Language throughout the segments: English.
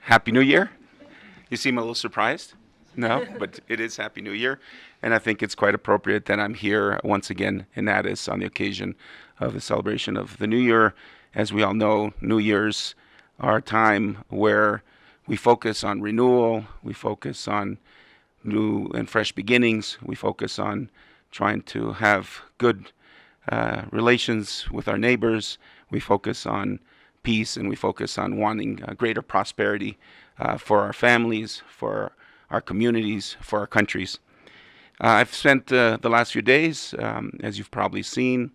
Happy New Year. You seem a little surprised. No, but it is Happy New Year. And I think it's quite appropriate that I'm here once again in Addis on the occasion of the celebration of the New Year. As we all know, New Year's are a time where we focus on renewal, we focus on new and fresh beginnings, we focus on trying to have good relations with our neighbors, we focus on peace, and we focus on wanting greater prosperity for our families, for our communities, for our countries. I've spent the last few days, as you've probably seen,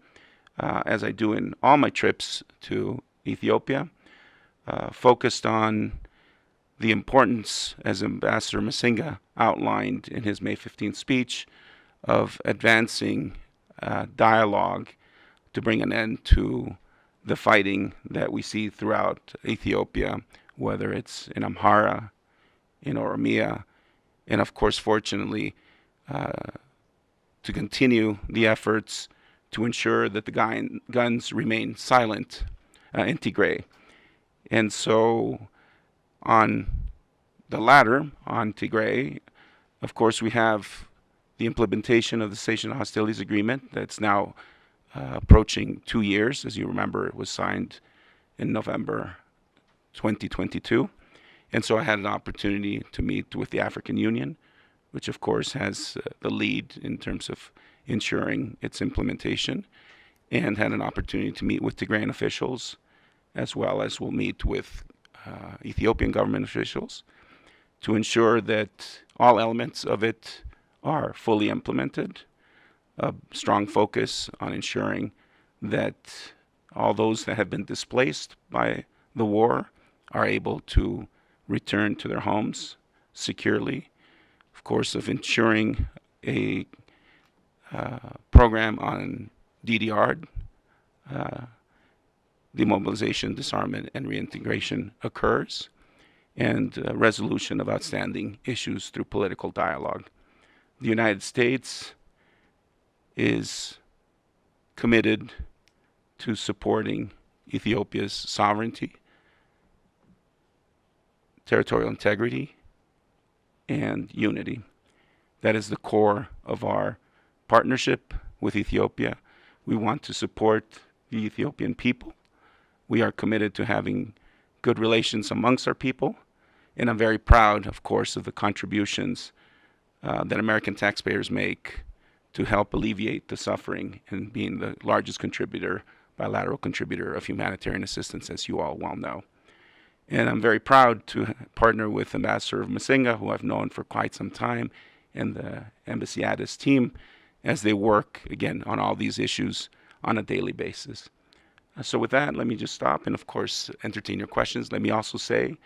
as I do in all my trips to Ethiopia, focused on the importance, as Ambassador Masinga outlined in his May 15th speech, of advancing dialogue to bring an end to the fighting that we see throughout Ethiopia, whether it's in Amhara, in Oromia, and of course, fortunately, to continue the efforts to ensure that the guns remain silent in Tigray. And so on the latter, on Tigray, of course, we have the implementation of the Cessation of Hostilities Agreement that's now approaching 2 years. As you remember, it was signed in November 2022. And so I had an opportunity to meet with the African Union, which of course has the lead in terms of ensuring its implementation, and had an opportunity to meet with Tigrayan officials, as well as we'll meet with Ethiopian government officials to ensure that all elements of it are fully implemented. A strong focus on ensuring that all those that have been displaced by the war are able to return to their homes securely. Of course, of ensuring a program on DDR, demobilization, disarmament, and reintegration occurs, and resolution of outstanding issues through political dialogue. The United States is committed to supporting Ethiopia's sovereignty, territorial integrity, and unity. That is the core of our partnership with Ethiopia. We want to support the Ethiopian people. We are committed to having good relations amongst our people, and I'm very proud, of course, of the contributions that American taxpayers make to help alleviate the suffering and being the largest contributor, bilateral contributor of humanitarian assistance, as you all well know. And I'm very proud to partner with Ambassador Masinga, who I've known for quite some time, and the Embassy Addis team as they work, again, on all these issues on a daily basis. So with that, let me just stop and, of course, entertain your questions. Let me also say,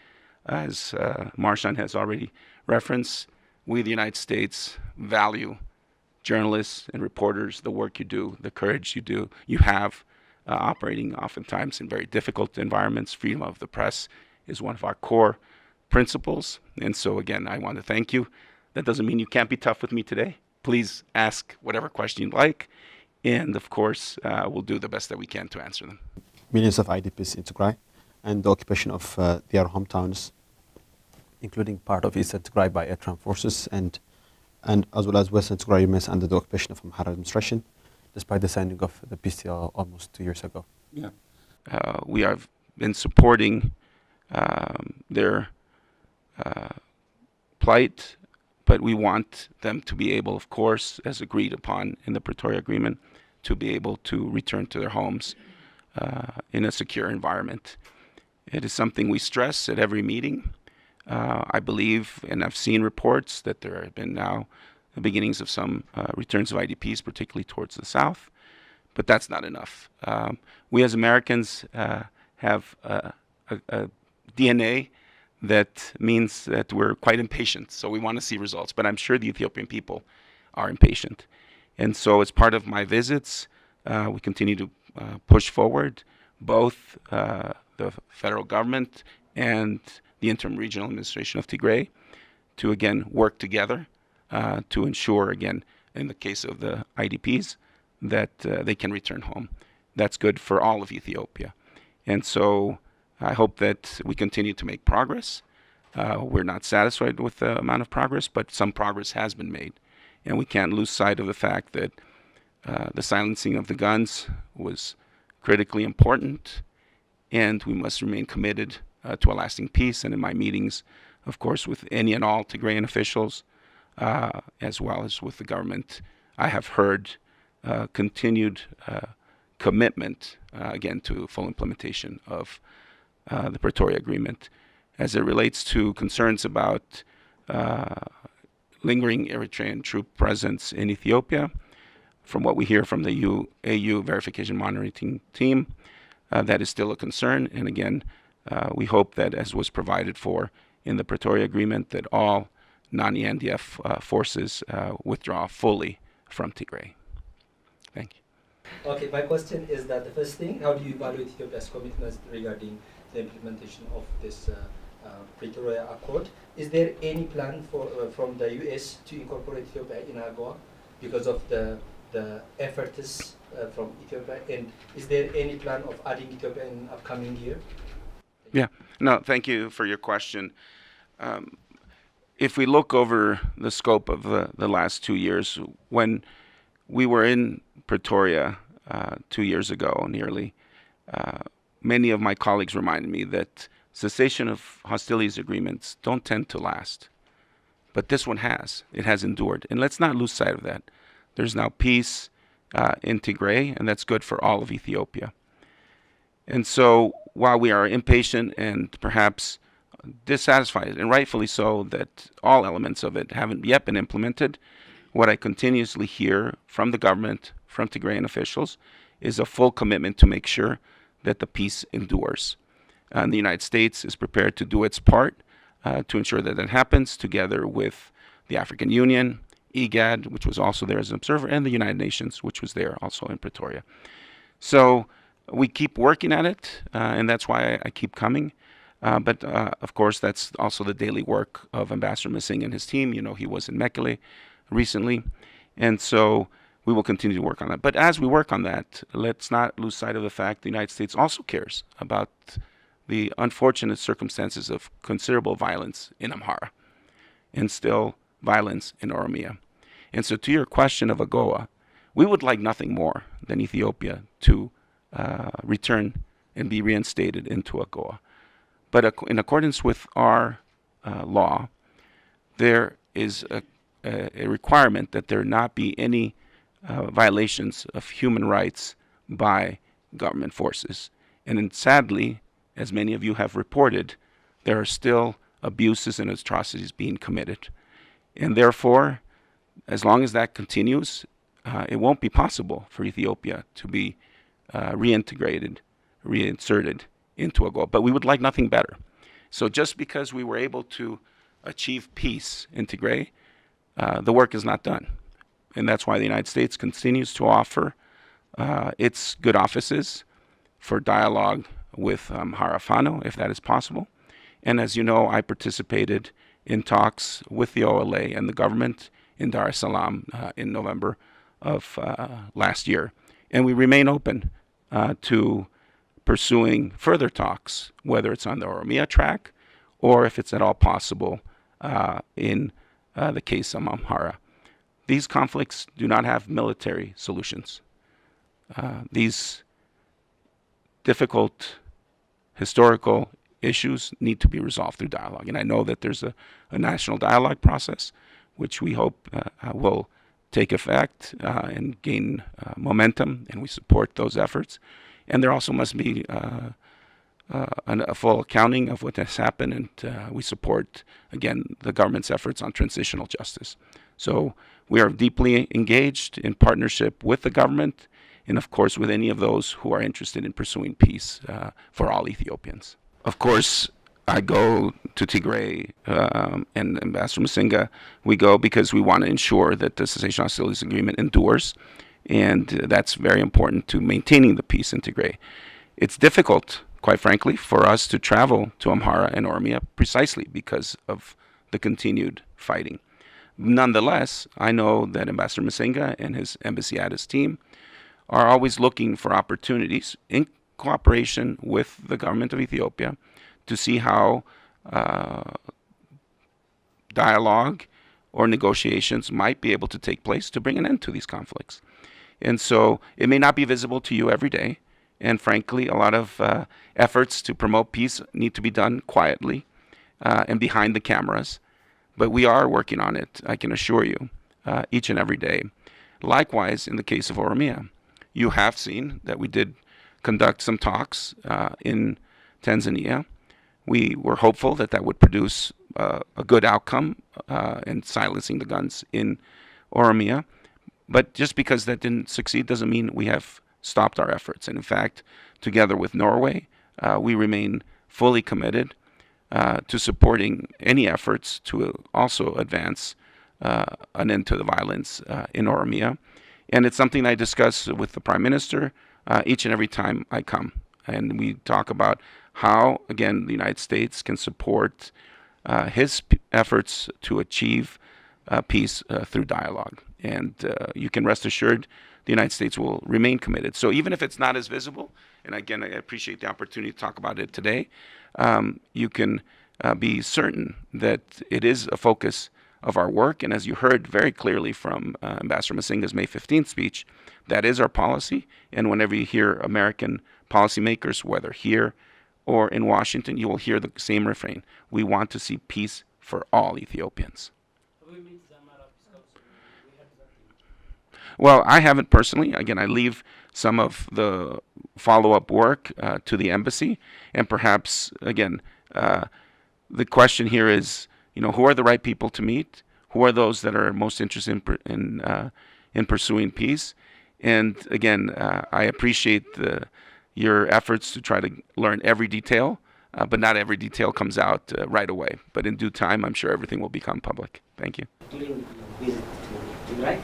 as Marshawn has already referenced, we, the United States, value journalists and reporters, the work you do, the courage you have operating oftentimes in very difficult environments. Freedom of the press is one of our core principles. And so, again, I want to thank you. That doesn't mean you can't be tough with me today. Please ask whatever question you'd like. And, of course, we'll do the best that we can to answer them. Millions of IDPs in Tigray and the occupation of their hometowns, including part of Eastern Tigray by Eritrean forces, and as well as Western Tigray remains under the occupation of Amhara administration, despite the signing of the peace deal almost 2 years ago. Yeah. We have been supporting their plight, but we want them to be able, of course, as agreed upon in the Pretoria Agreement, to be able to return to their homes in a secure environment. It is something we stress at every meeting. I believe, and I've seen reports, that there have been now the beginnings of some returns of IDPs, particularly towards the south, but that's not enough. We as Americans have a DNA that means that we're quite impatient, so we want to see results, but I'm sure the Ethiopian people are impatient. And so as part of my visits, we continue to push forward both the federal government and the interim regional administration of Tigray to, again, work together to ensure, again, in the case of the IDPs, that they can return home. That's good for all of Ethiopia. And so I hope that we continue to make progress. We're not satisfied with the amount of progress, but some progress has been made. And we can't lose sight of the fact that the silencing of the guns was critically important, and we must remain committed to a lasting peace. And in my meetings, of course, with any and all Tigrayan officials, as well as with the government, I have heard continued commitment, again, to full implementation of the Pretoria Agreement. As it relates to concerns about lingering Eritrean troop presence in Ethiopia, from what we hear from the AU Verification Monitoring Team, that is still a concern. And again, we hope that, as was provided for in the Pretoria Agreement, that all non-ENDF forces withdraw fully from Tigray. Thank you. Okay, my question is that the first thing, how do you evaluate Ethiopia's commitments regarding the implementation of this Pretoria Accord? Is there any plan from the US to incorporate Ethiopia in AGOA because of the efforts from Ethiopia? And is there any plan of adding Ethiopia in upcoming year? Yeah, no, thank you for your question. If we look over the scope of the last 2 years, when we were in Pretoria 2 years ago nearly, many of my colleagues reminded me that cessation of hostilities agreements don't tend to last. But this one has. It has endured. And let's not lose sight of that. There's now peace in Tigray, and that's good for all of Ethiopia. And so while we are impatient and perhaps dissatisfied, and rightfully so, that all elements of it haven't yet been implemented, what I continuously hear from the government, from Tigrayan officials, is a full commitment to make sure that the peace endures. And the United States is prepared to do its part to ensure that that happens, together with the African Union, IGAD, which was also there as an observer, and the United Nations, which was there also in Pretoria. So we keep working at it, and that's why I keep coming. But of course, that's also the daily work of Ambassador Missing and his team. You know, he was in Mekele recently, and so we will continue to work on that. But as we work on that, let's not lose sight of the fact the United States also cares about the unfortunate circumstances of considerable violence in Amhara, and still violence in Oromia. And so to your question of AGOA, we would like nothing more than Ethiopia to return and be reinstated into AGOA. But in accordance with our law, there is a requirement that there not be any violations of human rights by government forces. And then sadly, as many of you have reported, there are still abuses and atrocities being committed. And therefore, as long as that continues, it won't be possible for Ethiopia to be reintegrated, reinserted into AGOA. But we would like nothing better. So just because we were able to achieve peace in Tigray, the work is not done. And that's why the United States continues to offer its good offices for dialogue with Amhara Fano, if that is possible. And as you know, I participated in talks with the OLA and the government in Dar es Salaam in November of last year. And we remain open to pursuing further talks, whether it's on the Oromia track or if it's at all possible in the case of Amhara. These conflicts do not have military solutions. These difficult historical issues need to be resolved through dialogue. And I know that there's a national dialogue process, which we hope will take effect and gain momentum, and we support those efforts. And there also must be a full accounting of what has happened, and we support, again, the government's efforts on transitional justice. So we are deeply engaged in partnership with the government, and of course with any of those who are interested in pursuing peace for all Ethiopians. Of course, I go to Tigray and Ambassador Musinga, we go because we want to ensure that the cessation of hostilities agreement endures, and that's very important to maintaining the peace in Tigray. It's difficult, quite frankly, for us to travel to Amhara and Oromia precisely because of the continued fighting. Nonetheless, I know that Ambassador Musinga and his embassy at his team are always looking for opportunities in cooperation with the government of Ethiopia to see how dialogue or negotiations might be able to take place to bring an end to these conflicts. And so it may not be visible to you every day. And frankly, a lot of efforts to promote peace need to be done quietly and behind the cameras. But we are working on it, I can assure you, each and every day. Likewise, in the case of Oromia, you have seen that we did conduct some talks in Tanzania. We were hopeful that that would produce a good outcome in silencing the guns in Oromia. But just because that didn't succeed doesn't mean we have stopped our efforts. And in fact, together with Norway, we remain fully committed to supporting any efforts to also advance an end to the violence in Oromia. And it's something I discuss with the Prime Minister each and every time I come. And we talk about how, again, the United States can support his efforts to achieve peace through dialogue. And you can rest assured the United States will remain committed. So even if it's not as visible, and again, I appreciate the opportunity to talk about it today, you can be certain that it is a focus of our work. And as you heard very clearly from Ambassador Masinga's May 15th speech, that is our policy. And whenever you hear American policymakers, whether here or in Washington, you will hear the same refrain. We want to see peace for all Ethiopians. Well, I haven't personally. Again, I leave some of the follow-up work to the embassy. And perhaps, again, the question here is, who are the right people to meet? Who are those that are most interested in pursuing peace? And again, I appreciate your efforts to try to learn every detail, but not every detail comes out right away. But in due time, I'm sure everything will become public. Thank you. During the visit to Tigray,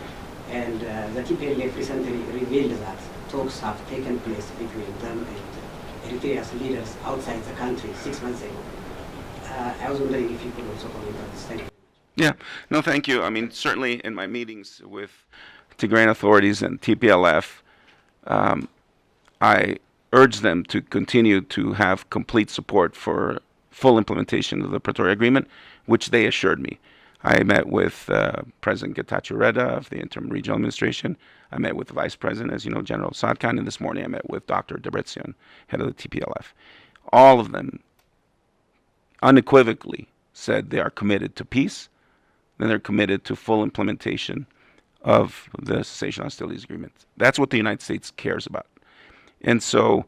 and the TPLF recently revealed that talks have taken place between them and Eritrea's leaders outside the country 6 months ago. I was wondering if you could also comment on this. Thank you. Yeah, no, thank you. I mean, certainly in my meetings with Tigrayan authorities and TPLF, I urge them to continue to have complete support for full implementation of the Pretoria Agreement, which they assured me. I met with President Getachew Reda of the Interim Regional Administration. I met with the Vice President, as you know, General Sadkan, and this morning I met with Dr. Debretsion, head of the TPLF. All of them unequivocally said they are committed to peace, and they're committed to full implementation of the Cessation Hostilities Agreement. That's what the United States cares about. And so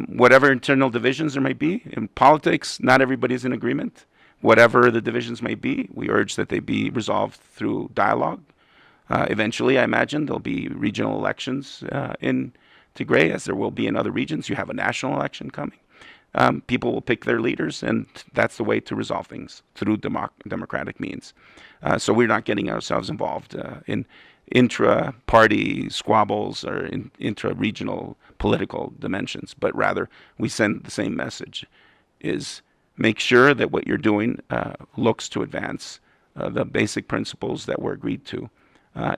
whatever internal divisions there might be, in politics, not everybody's in agreement. Whatever the divisions may be, we urge that they be resolved through dialogue. Eventually, I imagine, there'll be regional elections in Tigray, as there will be in other regions. You have a national election coming. People will pick their leaders, and that's the way to resolve things, through democratic means. So we're not getting ourselves involved in intra-party squabbles or in intra-regional political dimensions, but rather we send the same message, is make sure that what you're doing looks to advance the basic principles that were agreed to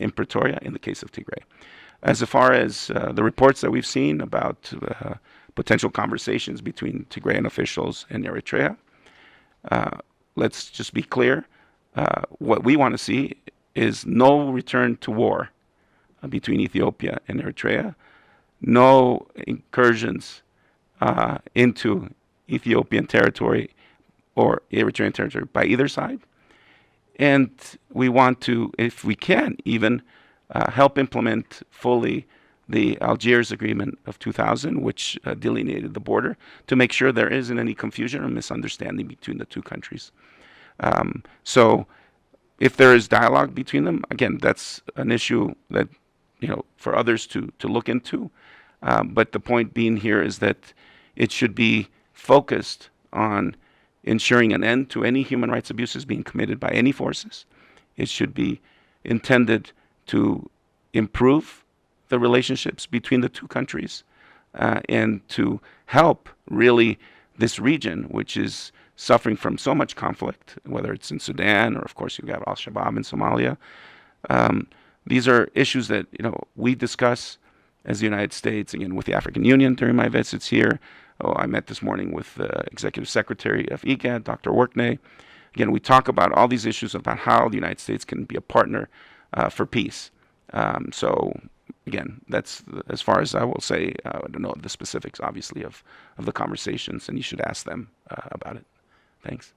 in Pretoria in the case of Tigray. As far as the reports that we've seen about potential conversations between Tigrayan officials and Eritrea, let's just be clear. What we want to see is no return to war between Ethiopia and Eritrea, no incursions into Ethiopian territory or Eritrean territory by either side. And we want to, if we can, even help implement fully the Algiers Agreement of 2000, which delineated the border, to make sure there isn't any confusion or misunderstanding between the two countries. So if there is dialogue between them, again, that's an issue that, for others to look into. But the point being here is that it should be focused on ensuring an end to any human rights abuses being committed by any forces. It should be intended to improve the relationships between the two countries and to help really this region, which is suffering from so much conflict, whether it's in Sudan or, of course, you've got Al-Shabaab in Somalia. These are issues that we discuss as the United States, again, with the African Union during my visits here. I met this morning with the Executive Secretary of IGAD, Dr. Workney. again, we talk about all these issues about how the United States can be a partner for peace. So again, that's as far as I will say. I don't know the specifics, obviously, of the conversations, and you should ask them about it. Thanks.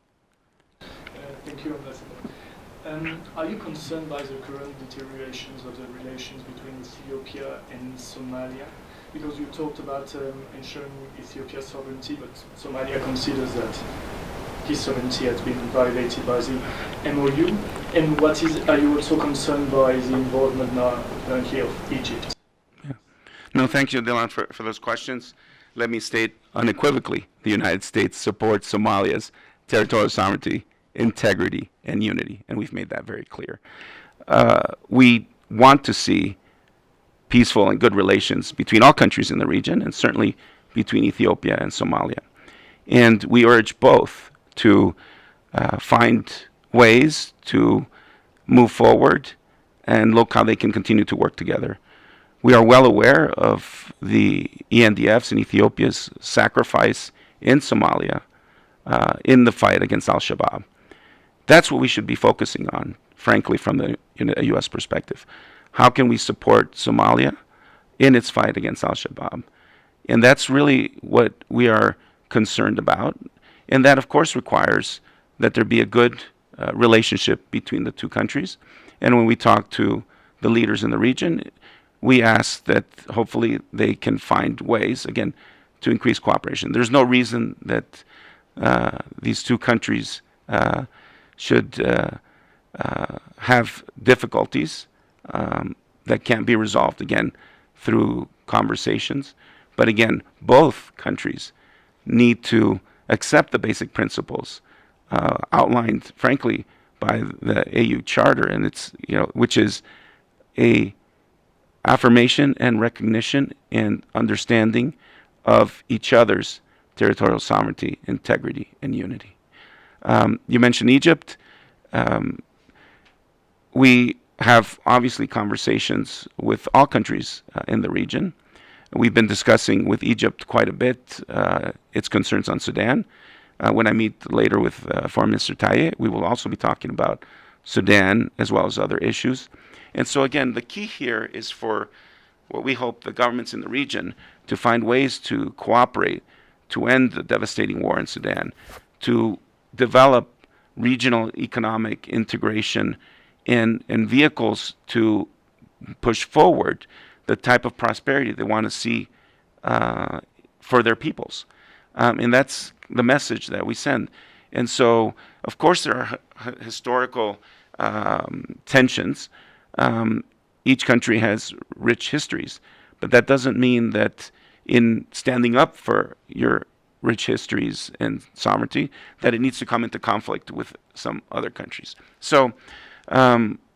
Thank you, Ambassador. Are you concerned by the current deteriorations of the relations between Ethiopia and Somalia? Because you talked about ensuring Ethiopia's sovereignty, but Somalia considers that his sovereignty has been violated by the MOU. And are you also concerned by the involvement now currently of Egypt? Yeah. No, thank you, Dylan, for those questions. Let me state unequivocally, the United States supports Somalia's territorial sovereignty, integrity, and unity, and we've made that very clear. We want to see peaceful and good relations between all countries in the region, and certainly between Ethiopia and Somalia. And we urge both to find ways to move forward and look how they can continue to work together. We are well aware of the ENDF's and Ethiopia's sacrifice in Somalia in the fight against al-Shabaab. That's what we should be focusing on, frankly, from the U.S. perspective. How can we support Somalia in its fight against al-Shabaab? And that's really what we are concerned about. And that, of course, requires that there be a good relationship between the two countries. And when we talk to the leaders in the region, we ask that hopefully they can find ways, again, to increase cooperation. There's no reason that these two countries should have difficulties that can't be resolved, again, through conversations. But again, both countries need to accept the basic principles outlined, frankly, by the AU Charter, and it's, which is a affirmation and recognition and understanding of each other's territorial sovereignty, integrity, and unity. You mentioned Egypt. We have obviously conversations with all countries in the region. We've been discussing with Egypt quite a bit its concerns on Sudan. When I meet later with Foreign Minister Taye, we will also be talking about Sudan as well as other issues. And so again, the key here is for what we hope the governments in the region to find ways to cooperate to end the devastating war in Sudan, to develop regional economic integration and vehicles to push forward the type of prosperity they want to see for their peoples. And that's the message that we send. And so, of course, there are historical tensions. Each country has rich histories, but that doesn't mean that in standing up for your rich histories and sovereignty, that it needs to come into conflict with some other countries. So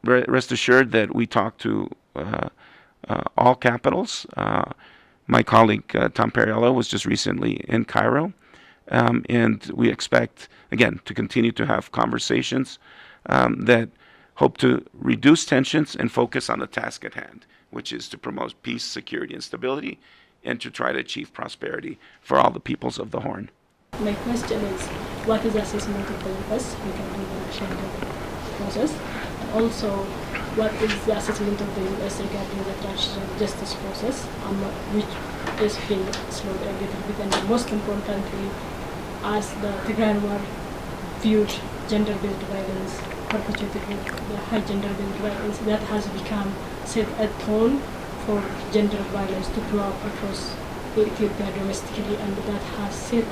rest assured that we talk to all capitals. My colleague Tom Perriello was just recently in Cairo, and we expect, again, to continue to have conversations that hope to reduce tensions and focus on the task at hand, which is to promote peace, security, and stability, and to try to achieve prosperity for all the peoples of the Horn. My question is, what is the assessment of the U.S. regarding the Schengen process? And also, what is the assessment of the U.S. regarding the transitional justice process, which is being slowed a little bit? And most importantly, as the Tigray war viewed gender-based violence, perpetuated with the high gender-based violence, that has become set a tone for gender violence to grow up across Ethiopia domestically, and that has set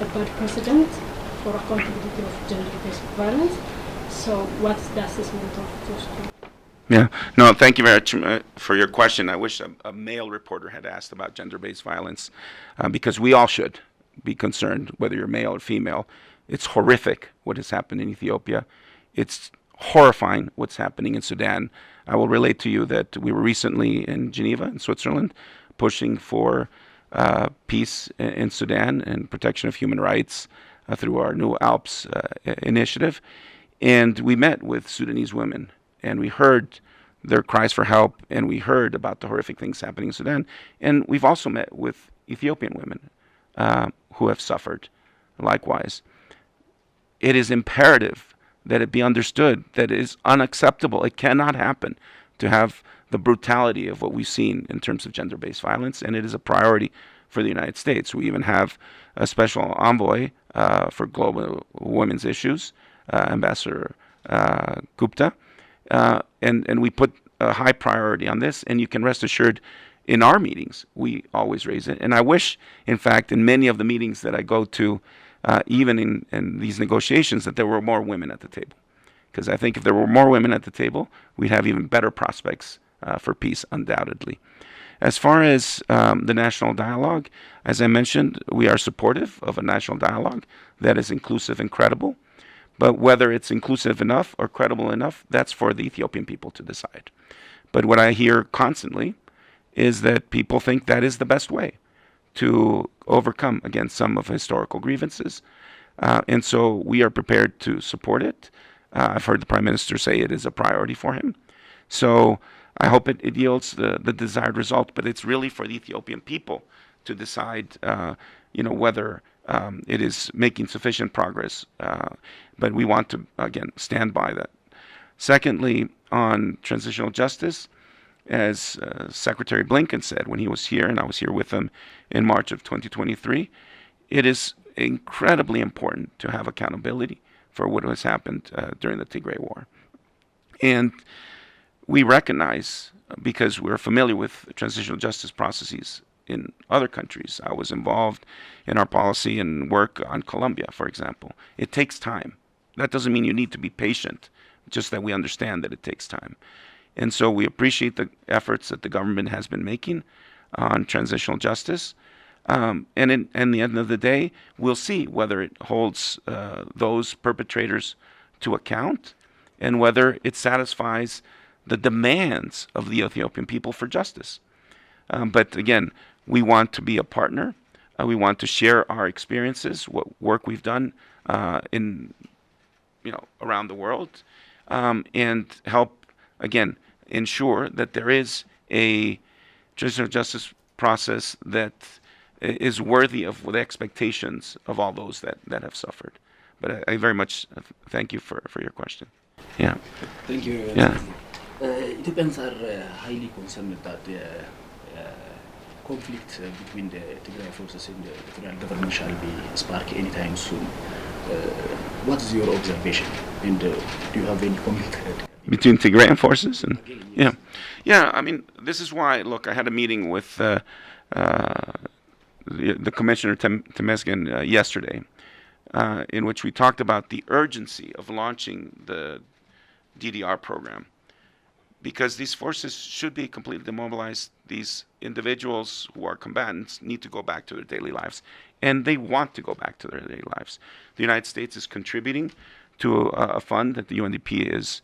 a bad precedent for accountability of gender-based violence. So what's the assessment of those two? Yeah, no, thank you very much for your question. I wish a male reporter had asked about gender-based violence, because we all should be concerned, whether you're male or female. It's horrific what has happened in Ethiopia. It's horrifying what's happening in Sudan. I will relate to you that we were recently in Geneva, in Switzerland, pushing for peace in Sudan and protection of human rights through our New Alps initiative. And we met with Sudanese women, and we heard their cries for help, and we heard about the horrific things happening in Sudan. And we've also met with Ethiopian women who have suffered likewise. It is imperative that it be understood that it is unacceptable. It cannot happen to have the brutality of what we've seen in terms of gender-based violence, and it is a priority for the United States. We even have a special envoy for global women's issues, Ambassador Gupta, and we put a high priority on this, and you can rest assured in our meetings, we always raise it. And I wish, in fact, in many of the meetings that I go to, even in these negotiations, that there were more women at the table. Because I think if there were more women at the table, we'd have even better prospects for peace, undoubtedly. As far as the national dialogue, as I mentioned, we are supportive of a national dialogue that is inclusive and credible. But whether it's inclusive enough or credible enough, that's for the Ethiopian people to decide. But what I hear constantly is that people think that is the best way to overcome, again, some of historical grievances. And so we are prepared to support it. I've heard the Prime Minister say it is a priority for him. So I hope it yields the desired result, but it's really for the Ethiopian people to decide, whether it is making sufficient progress. But we want to, again, stand by that. Secondly, on transitional justice, as Secretary Blinken said when he was here, and I was here with him in March of 2023, it is incredibly important to have accountability for what has happened during the Tigray War. And we recognize, because we're familiar with transitional justice processes in other countries. I was involved in our policy and work on Colombia, for example. It takes time. That doesn't mean you need to be patient, just that we understand that it takes time. And so we appreciate the efforts that the government has been making on transitional justice. And in the end of the day, we'll see whether it holds those perpetrators to account and whether it satisfies the demands of the Ethiopian people for justice. But again, we want to be a partner. We want to share our experiences, what work we've done around the world, and help, again, ensure that there is a transitional justice process that is worthy of the expectations of all those that have suffered. But I very much thank you for your question. Yeah. Thank you. Yeah. Ethiopians are highly concerned that the conflict between the Tigray forces and the federal government shall be spark anytime soon. What is your observation? And do you have any conflict between Tigrayan forces? And yeah. I mean, this is why. Look, I had a meeting with the Commissioner Temesgen yesterday, in which we talked about the urgency of launching the DDR program, because these forces should be completely demobilized. These individuals who are combatants need to go back to their daily lives, and they want to go back to their daily lives. The United States is contributing to a fund that the UNDP is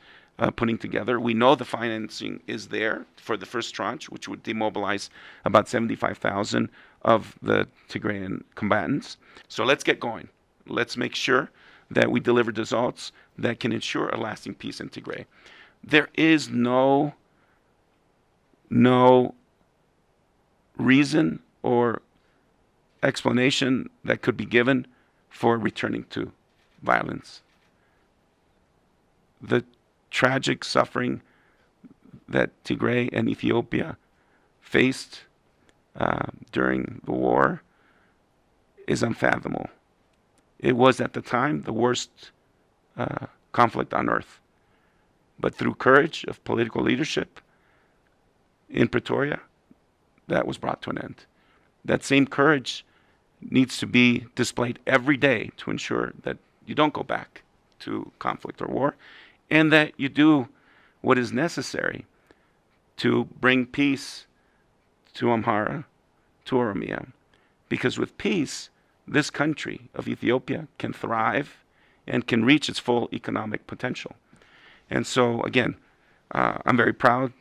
putting together. We know the financing is there for the first tranche, which would demobilize about 75,000 of the Tigrayan combatants. So let's get going. Let's make sure that we deliver results that can ensure a lasting peace in Tigray. There is no reason or explanation that could be given for returning to violence. The tragic suffering that Tigray and Ethiopia faced during the war is unfathomable. It was at the time the worst conflict on earth. But through courage of political leadership in Pretoria, that was brought to an end. That same courage needs to be displayed every day to ensure that you don't go back to conflict or war, and that you do what is necessary to bring peace to Amhara, to Oromia. Because with peace, this country of Ethiopia can thrive and can reach its full economic potential. And so, again, I'm very proud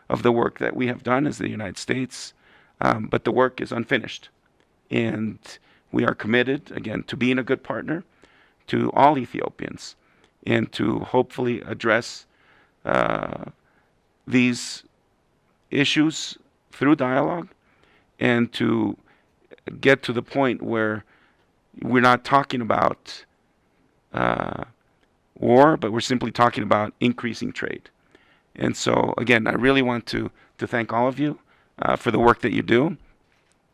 of the work that we have done as the United States, but the work is unfinished. And we are committed, again, to being a good partner to all Ethiopians and to hopefully address these issues through dialogue and to get to the point where we're not talking about war, but we're simply talking about increasing trade. And so, again, I really want to thank all of you for the work that you do,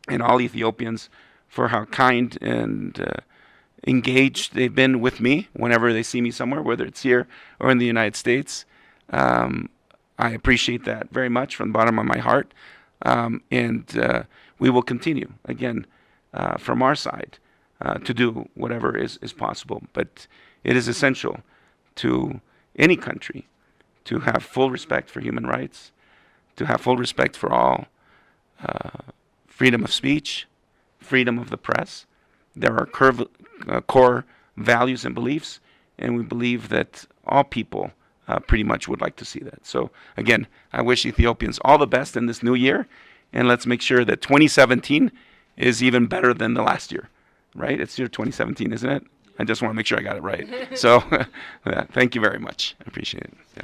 and all Ethiopians for how kind and engaged they've been with me whenever they see me somewhere, whether it's here or in the United States. I appreciate that very much from the bottom of my heart. And we will continue, again, from our side, to do whatever is possible. But it is essential to any country to have full respect for human rights, to have full respect for all freedom of speech, freedom of the press. There are core values and beliefs, and we believe that all people pretty much would like to see that. So again, I wish Ethiopians all the best in this new year, and let's make sure that 2017 is even better than the last year, right? It's year 2017, isn't it? I just want to make sure I got it right. So thank you very much. I appreciate it. Yeah.